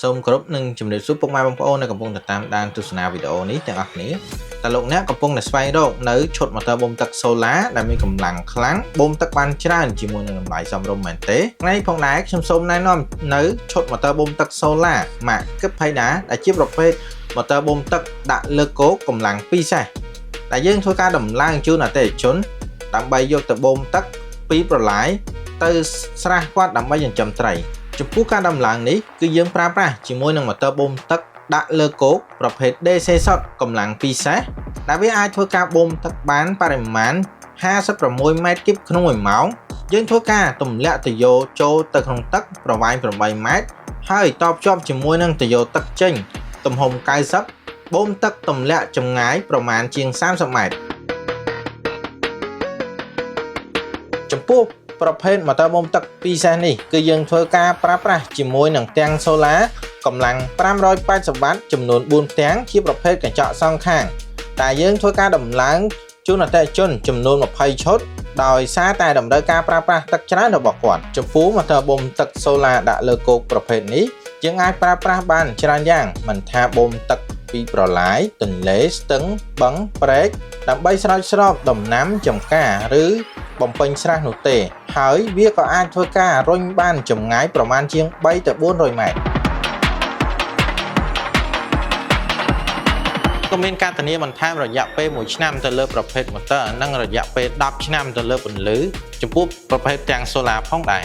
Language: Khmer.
សូមគោរពនឹងជំរាបសួរពុកម៉ែបងប្អូនដែលកំពុងតាមដានទស្សនាវីដេអូនេះទាំងអស់គ្នាតើលោកអ្នកកំពុងតែស្វែងរកនៅឈុតម៉ូទ័របូមទឹក Solar ដែលមានកម្លាំងខ្លាំងបូមទឹកបានច្រើនជាមួយនឹងតម្លៃសមរម្យមែនទេថ្ងៃនេះផងដែរខ្ញុំសូមណែនាំនៅឈុតម៉ូទ័របូមទឹក Solar ម៉ាក Kiphaida ដែលជាប្រភេទម៉ូទ័របូមទឹកដាក់លើគោកកម្លាំង2សេសដែលយើងធ្វើការដំឡើងជូនអតិថិជនដើម្បីយកទៅបូមទឹកពីប្រឡាយទៅស្រះគាត់ដើម្បីចិញ្ចឹមត្រីចំពោះការដំឡើងនេះគឺយើងប្រើប្រាស់ជាមួយនឹងម៉ូទ័របូមទឹកដាក់លើគោកប្រភេទ DC Shot កម្លាំង2សេសដែលវាអាចធ្វើការបូមទឹកបានបរិមាណ56ម៉ែត្រគីបក្នុង1ម៉ោងយើងធ្វើការទម្លាក់ទុយោចូលទៅក្នុងទឹកប្រវែង8ម៉ែត្រហើយតភ្ជាប់ជាមួយនឹងទុយោទឹកចេញទំហំ90បូមទឹកទម្លាក់ចម្ងាយប្រមាណជាង30ម៉ែត្រចំពោះប្រភេទម៉ូទ័របូមទឹក2សេសនេះគឺយើងធ្វើការប្រើប្រាស់ជាមួយនឹងទាំង Solar កម្លាំង580វ៉ាត់ចំនួន4ផ្ទាំងជាប្រភេទកញ្ចក់សងខាងតែយើងធ្វើការដំឡើងជូនអតិថិជនចំនួន20ឈុតដោយសារតែតម្រូវការប្រើប្រាស់ទឹកច្រើនរបស់គាត់ចំពោះម៉ូទ័របូមទឹក Solar ដាក់លើគោកប្រភេទនេះយើងអាចប្រើប្រាស់បានច្រើនយ៉ាងមិនថាបូមទឹកពីប្រឡាយទន្លេស្ទឹងបឹងព្រែកដើម្បីស្រោចស្រពដំណាំចម្ការឬបំពេញស្រះនោះទេហើយវាក៏អាចធ្វើការរុញបានចម្ងាយប្រមាណជាង3ទៅ400ម៉ែត្រក៏មានការធានាបន្ថែមរយៈពេល1ឆ្នាំទៅលើប្រភេទម៉ូទ័រនិងរយៈពេល10ឆ្នាំទៅលើពន្លឺចំពោះប្រភេទទាំង Solar ផងដែរ